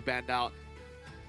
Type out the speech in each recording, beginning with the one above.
banned out.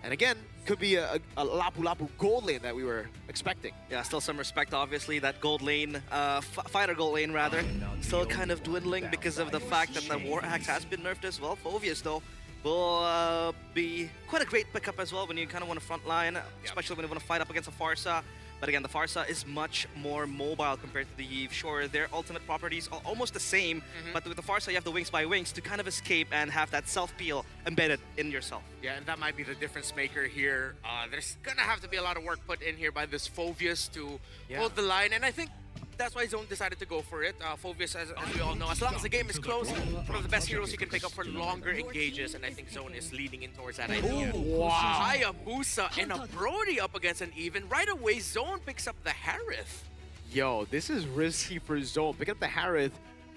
And again, could be a Lapu Lapu gold lane that we were expecting. Yeah, still some respect, obviously. That gold lane, fighter gold lane rather, still kind of dwindling because of the fact that the War Axe has been nerfed as well. Phoveus, though, will be quite a great pickup as well when you kind of want to front line, especially when you want to fight up against a Farsa. But again, the Farsa is much more mobile compared to the Eve. Sure, their ultimate properties are almost the same, but with the Farsa, you have the Wings by Wings to kind of escape and have that self-peel embedded in yourself. Yeah, and that might be the difference maker here. There's gonna have to be a lot of work put in here by this Phoveus to hold the line, and I think that's why Zone decided to go for it. Phoveus, as we all know, as long as the game is close, one of the best heroes you can pick up for longer engages, and I think Zone is leaning in towards that idea. Wow. Hayabusa and a Brody up against an even. Right away, Zone picks up the Harith. Yo, this is risky for Zone. Picking up the Harith,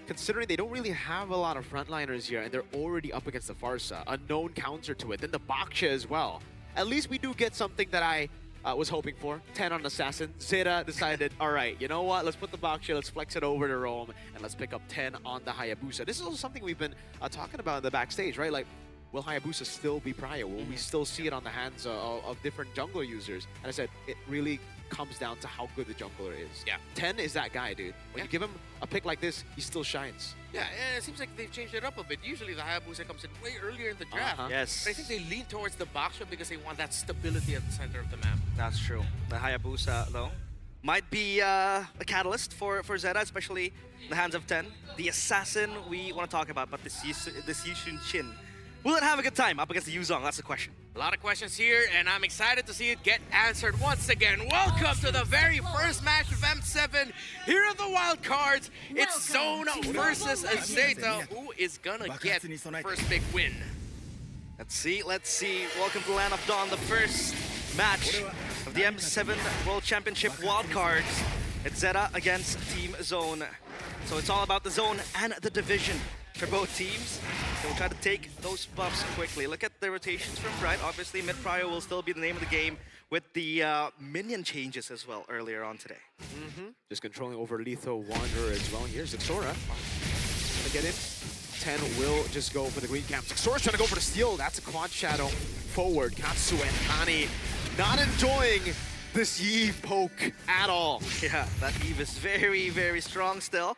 considering they don't really have a lot of frontliners here, and they're already up against the Farsa. A known counter to it. Then the Baksha as well. At least we do get something that I was hoping for. 10 on Assassin. Zeta decided, all right, you know what? Let's put the Baksha, let's flex it over to Rome, and let's pick up 10 on the Hayabusa. This is also something we've been talking about in the backstage, right? Like, will Hayabusa still be prio? Will we still see it on the hands of different jungler users? And I said, it really comes down to how good the jungler is. Yeah. 10 is that guy, dude. When you give him a pick like this, he still shines. Yeah, and it seems like they've changed it up a bit. Usually the Hayabusa comes in way earlier in the draft. Yes. But I think they lean towards the Baksha because they want that stability at the center of the map. That's true. The Hayabusa, though, might be a catalyst for Zeta, especially in the hands of 10. The Assassin we want to talk about, but this Yixun Shin. Will it have a good time up against the Yuzong? That's the question. A lot of questions here, and I'm excited to see it get answered once again. Welcome to the very first match of M7 here at the Wild Cards. It's Zone versus Zeta. Who is gonna get first big win? Let's see. Welcome to the Land of Dawn, the first match of the M7 World Championship wildcards. It's Zeta against Team Zone. So it's all about the Zone and the Division for both teams. So we'll try to take those buffs quickly. Look at the rotations from Bright. Obviously, mid-prio will still be the name of the game with the minion changes as well earlier on today. Just controlling over Lethal Wanderer as well. Here's Xora. Gonna get it. 10 will just go for the green camp. Xora's trying to go for the steal. That's a quad shadow forward. Katsu and Hani not enjoying this Eve poke at all. Yeah, that Eve is very, very strong still.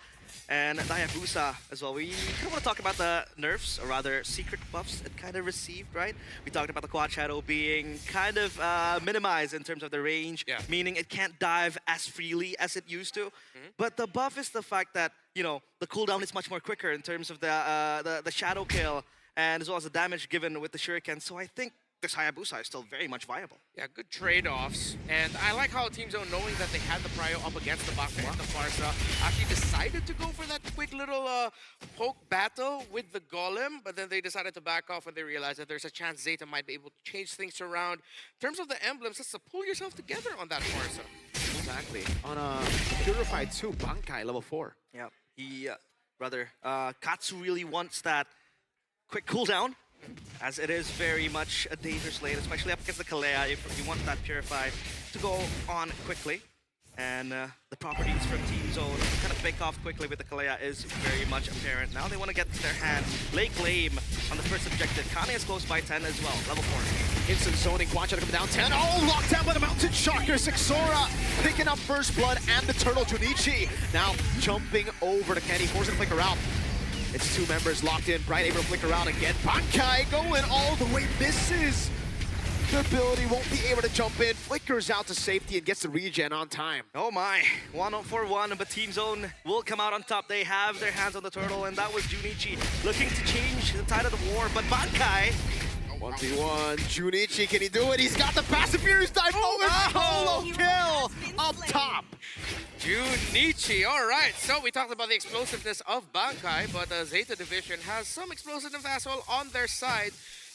And the Hayabusa as well. We kind of want to talk about the nerfs, or rather secret buffs it kind of received, right? We talked about the quad shadow being kind of minimized in terms of the range, meaning it can't dive as freely as it used to. But the buff is the fact that, you know, the cooldown is much more quicker in terms of the shadow kill, and as well as the damage given with the shuriken. So I think this Hayabusa is still very much viable. Yeah, good trade-offs. And I like how Team Zone, knowing that they had the prio up against the Baksha and the Farsa, actually decided to go for that quick little poke battle with the Golem, but then they decided to back off when they realized that there's a chance Zeta might be able to change things around. In terms of the emblems, just to pull yourself together on that Farsa. Exactly. On a Purified 2, Bankai, level 4. Yeah, Katsu really wants that quick cooldown, as it is very much a dangerous lane, especially up against the Kalea, if you want that Purify to go on quickly. And the properties from Team Zone kind of pick off quickly with the Kalea is very much apparent. Now they want to get their hand, lay claim on the first objective. Kane is close by 10 as well, level 4. Instant zoning, Quad Shadow coming down 10. Oh, locked down by the Mountain Shocker. Xora picking up first blood and the Turtle Junichi. Now jumping over to Kenny, forcing the flicker out. It's two members locked in. Bright able to flicker around again. Bankai going all the way, misses. The ability won't be able to jump in. Flickers out to safety and gets the regen on time. Oh my, 1-for-1, but Team Zone will come out on top. They have their hands on the turtle, and that was Junichi looking to change the tide of the war, but Bankai 1v1, Junichi, can he do it? He's got the passive Furious Dive over, solo kill up top. Junichi, all right. So we talked about the explosiveness of Bankai, but the Zeta division has some explosiveness as well on their side.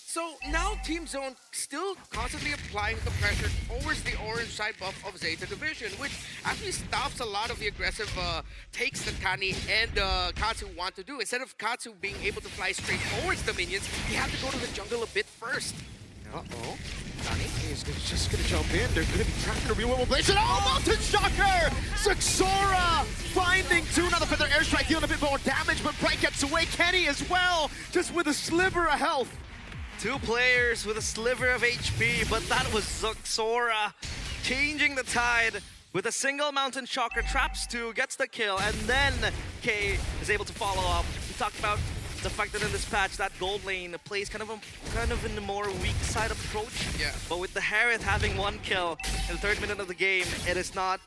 So now Team Zone still constantly applying the pressure towards the orange side buff of Zeta division, which actually stops a lot of the aggressive takes that Kani and Katsu want to do. Instead of Katsu being able to fly straight towards the minions, he had to go to the jungle a bit first. Uh-oh. Kani is just gonna jump in. They're gonna be trapped in a real mobilization. Oh, Mountain Shocker! Xora finding two. Another feather airstrike dealing a bit more damage, but Bright gets away. Kenny as well, just with a sliver of health. 2 players with a sliver of HP, but that was Zora changing the tide with a single Mountain Shocker, traps 2, gets the kill, and then K is able to follow up. We talked about the fact that in this patch, that gold lane plays kind of in the more weak side approach. Yeah. But with the Harith having 1 kill in the 3rd minute of the game, it is not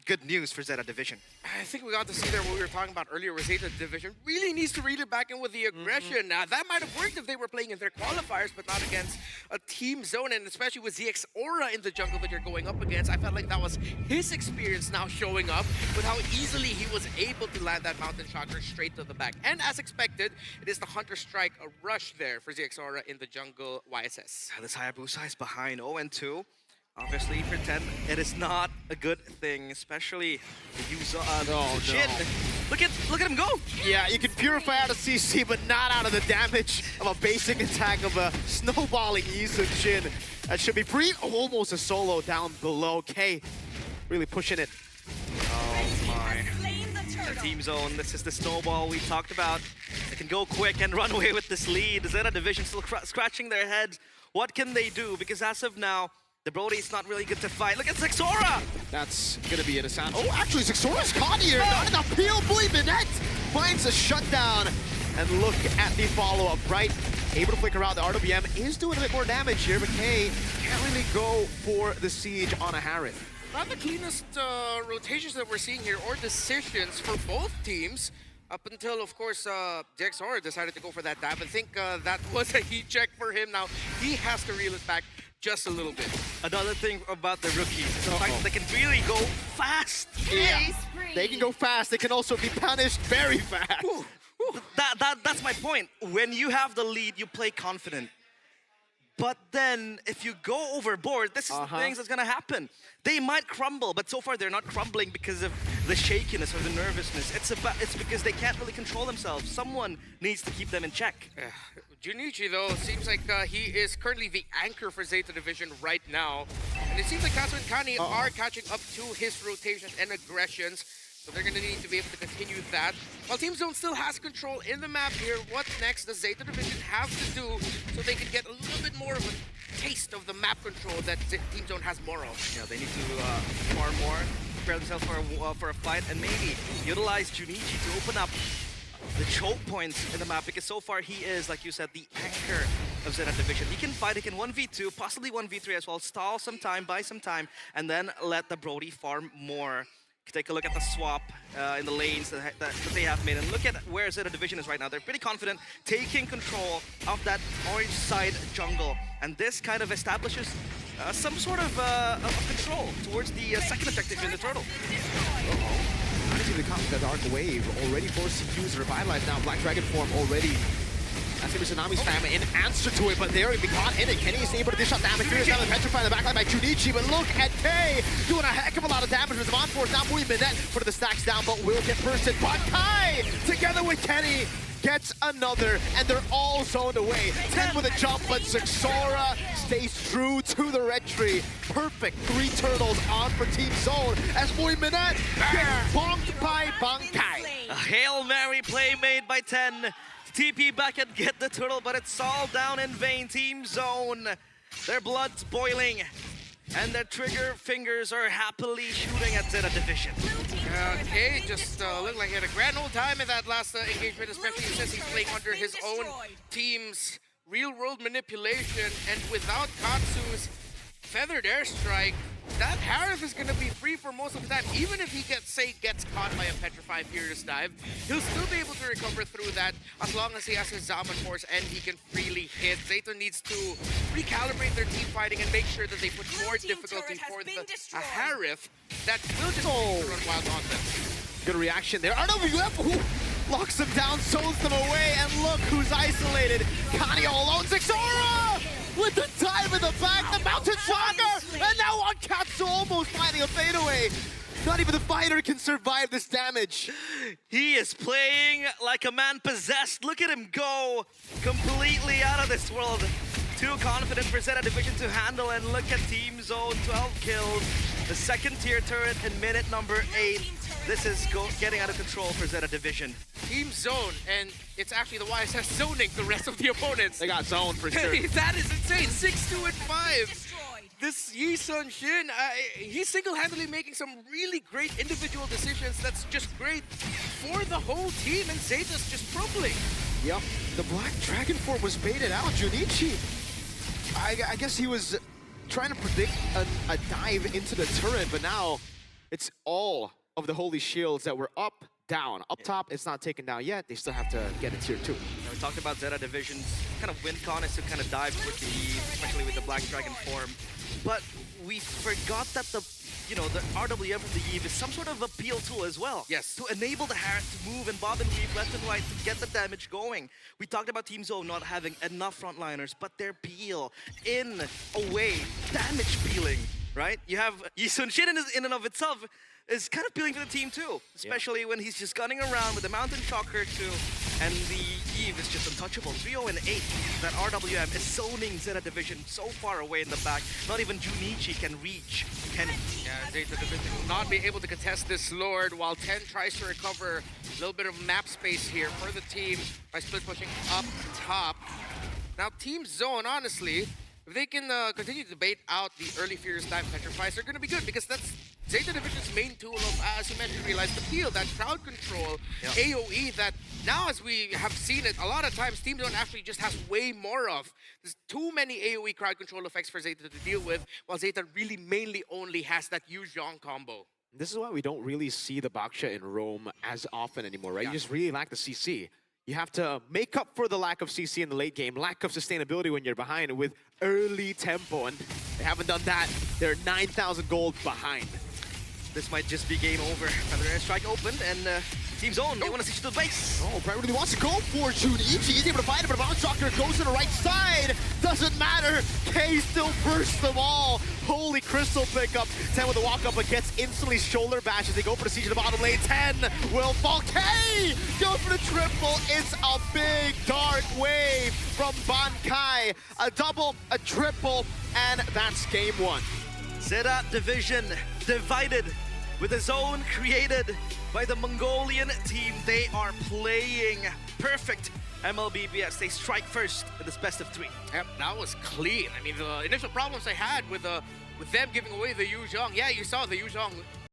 good news for Zeta Division. I think we got to see there what we were talking about earlier with Zeta Division. Really needs to reel it back in with the aggression. Now, that might have worked if they were playing in their qualifiers, but not against a team zone, and especially with ZX Aura in the jungle that you're going up against. I felt like that was his experience now showing up with how easily he was able to land that Mountain Shocker straight to the back. And as expected, it is the Hunter Strike, a rush there for ZX Aura in the jungle YSS. This Hayabusa is behind 0-2. Obviously, for 10, it is not a good thing, especially the use Jin. Look at him go! Yeah, you can purify out of CC, but not out of the damage of a basic attack of a snowballing Yisu Jin. That should be almost a solo down below. K really pushing it. Oh my. The team zone, this is the snowball we talked about. They can go quick and run away with this lead. The Zeta Division still scratching their heads. What can they do? Because as of now, the Brody's not really good to fight. Look at Zexora! That's gonna be an assault. Oh, actually, Zexora's caught here. Not enough peel. Minette finds a shutdown. And look at the follow-up, right? Able to flicker out. The RWM is doing a bit more damage here, but K can't really go for the siege on a Harith. Not the cleanest rotations that we're seeing here, or decisions for both teams. Up until, of course, ZX Aura decided to go for that dive. I think that was a heat check for him. Now, he has to reel it back just a little bit. Another thing about the rookies is the fact that they can really go fast. Yeah, they can go fast. They can also be punished very fast. Ooh, ooh. That's my point. When you have the lead, you play confident. But then, if you go overboard, this is the things that's gonna happen. They might crumble, but so far they're not crumbling because of the shakiness or the nervousness. It's because they can't really control themselves. Someone needs to keep them in check. Junichi, though, seems like he is currently the anchor for Zeta Division right now. And it seems like Kazu and Kani are catching up to his rotations and aggressions. So they're going to need to be able to continue that. While Team Zone still has control in the map here, what next does Zeta Division have to do so they can get a little bit more of a taste of the map control that Team Zone has more of? Yeah, they need to farm more, prepare themselves for a fight, and maybe utilize Junichi to open up the choke points in the map, because so far he is, like you said, the anchor of Zeta Division. He can fight, he can 1v2, possibly 1v3 as well, stall some time, buy some time, and then let the Brody farm more. Take a look at the swap in the lanes that they have made, and look at where Zeta Division is right now. They're pretty confident, taking control of that orange side jungle, and this kind of establishes some sort of control towards the second objective in the turtle. Honestly, the comp, the Dark Wave already forced to use Revitalize now. Black Dragon form already. That's gonna be Tsunami's family in answer to it, but they're gonna be caught in it. Kenny is able to dish out damage. Fears down the Petrify in the backline by Junichi, but look at K doing a heck of a lot of damage with Devon Force. Now moving Minette for the stacks down, but will get bursted. But Kai, together with Kenny, gets another, and they're all zoned away. 10 with a jump, but Zexora stays true to the red tree. Perfect 3 turtles on for Team Zone as Muy Minette gets bonked by Bankai. A Hail Mary play made by 10. TP back and get the turtle, but it's all down in vain. Team Zone, their blood's boiling, and their trigger fingers are happily shooting at Zeta Division. Okay, just looked like he had a grand old time in that last engagement, especially since he's playing under his own team's real-world manipulation, and without Katsu's feathered airstrike, that Harith is going to be free for most of the time. Even if he gets caught by a Petrify Furious Dive, he'll still be able to recover through that as long as he has his Zaman Force and he can freely hit. Zeta needs to recalibrate their team fighting and make sure that they put more difficulty for a Harith that will just run wild on them. Good reaction there. RWF who locks them down, zones them away, and look who's isolated. Kani all alone. Zexora with the time in the back, the Mountain Shocker, and now on Katsu almost finding a fadeaway. Not even the fighter can survive this damage. He is playing like a man possessed. Look at him go completely out of this world. Too confident for Zeta Division to handle, and look at Team Zone, 12 kills. The second tier turret in minute number 8. This is getting out of control for Zeta Division. Team Zone, and it's actually the YSS zoning the rest of the opponents. They got zoned for sure. That is insane. 6-2 and 5. This Yi Sun Shin, he's single-handedly making some really great individual decisions. That's just great for the whole team, and Zeta's just crumbling. Yep, the Black Dragon form was baited out. Junichi, I guess he was trying to predict a dive into the turret, but now it's all of the Holy Shields that were up, down. Up top, it's not taken down yet. They still have to get a tier 2. Now, we talked about Zeta Division's kind of win con is to kind of dive with the Eve, especially with the Black Dragon form. But we forgot that the RWM of the Eve is some sort of appeal tool as well. Yes. To enable the Harriet to move and bob and weave left and right to get the damage going. We talked about Team Zone not having enough frontliners, but their peel, in, away, damage peeling, right? You have Yi Sun Shin in and of itself is kind of peeling for the team too, especially when he's just gunning around with the Mountain Shocker too, and the Eve is just untouchable. 3-0 and 8. That RWM is zoning Zeta Division so far away in the back. Not even Junichi can reach Kenny. Yeah, Zeta Division will not be able to contest this Lord, while 10 tries to recover a little bit of map space here for the team by split pushing up top. Now, Team Zone, honestly, if they can continue to bait out the early Furious Dive Petrifies, they're going to be good, because that's Zeta Division's main tool of, as you mentioned, realize the peel, that crowd control, AoE that now, as we have seen it, a lot of times Team Zone actually just has way more of. There's too many AoE crowd control effects for Zeta to deal with, while Zeta really mainly only has that Yu Zhong combo. This is why we don't really see the Baksha in Rome as often anymore, right? Yeah. You just really lack the CC. You have to make up for the lack of CC in the late game, lack of sustainability when you're behind with early tempo, and they haven't done that. They're 9,000 gold behind. This might just be game over. Another airstrike opened, and Team Zone, they want to see to the base. Oh, Brian really wants to go for Junichi. He's able to find it, but Mountain Shocker goes to the right side. Doesn't matter. K still bursts them all. Holy crystal pickup. 10 with the walk up, but gets instantly shoulder bashes. They go for the siege of the bottom lane. 10 will fall. K goes for the triple. It's a big dark wave from Bankai. A double, a triple, and that's game 1. Zeta Division divided with a zone created by the Mongolian team. They are playing perfect MLBBS. They strike first in this best of 3. Yep, that was clean. I mean, the initial problems I had with them giving away the Yu Zhong. Yeah, you saw the Yu Zhong